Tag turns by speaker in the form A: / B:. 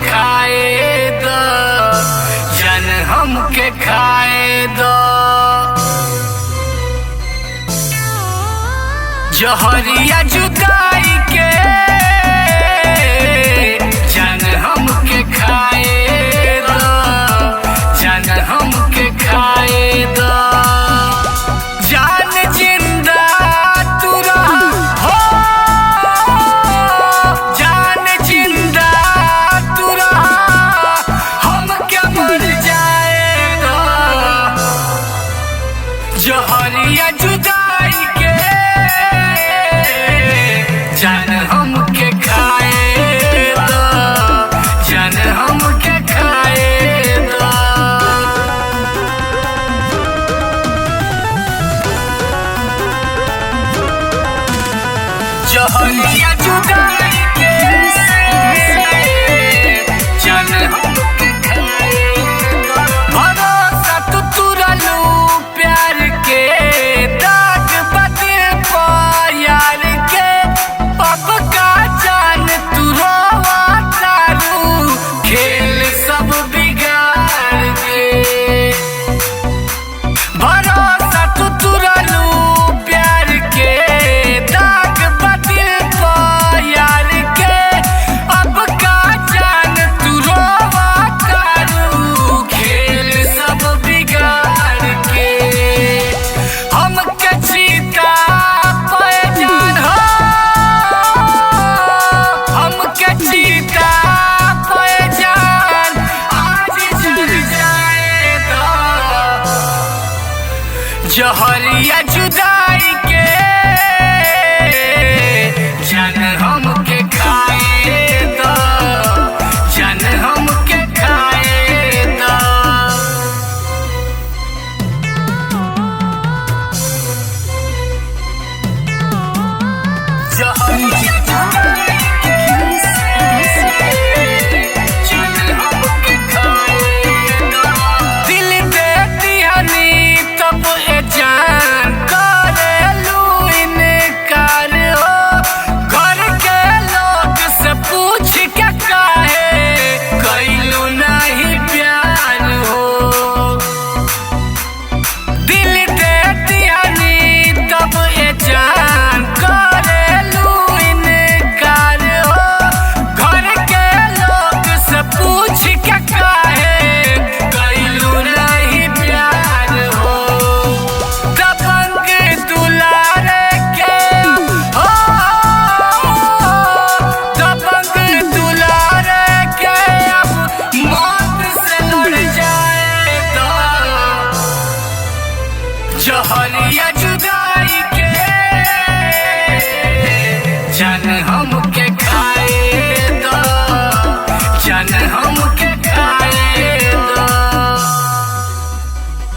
A: खाए दो, जान हमके खाए दो। जहरिया जुदाई के जान हमके खाए दो, जान हमके खाए दो। जान जिंदा तू रहा हो, जान जिंदा तू रहा, हम क्या मर जाएगा। जहरिया जुदाई के जान हमके खाए दो, जान हमके खाए दो। जहरिया जुदाई के जान हमके खाए दो। भरोसा तू तुरलू प्यार के, दाग बदे पर यार के। अब का जान तू रोवा तारू, खेल सब बिगाड़ के। भरोसा तू तुरलू प्यार के, दाग बदिल पर यार के। अब का जान तू रोवा तारू, खेल सब बिगाड़ के। हमके चीता पे जान हो, हमके चीता पे जान आज जल जाए दो। जहरिया जुदाई के जान हमके खाए दो, जान हमके खाए दो। जहरिया जुदाई के जान हमके खाए दो। दिल दे दिहनी तब ए जान करेलू इनकार हो। घर के लोग से पूछ के काहे कैलू नहीं प्यार हो। दिल दे दिहनी तब ए जान करेलू इनकार हो। घर के लोग से पूछ के काहे कैलू नहीं प्यार हो। दबंग दुलारे के हो, दबंग दुलारे के अब मौत से लड़ जाए दो। जहरिया जुदा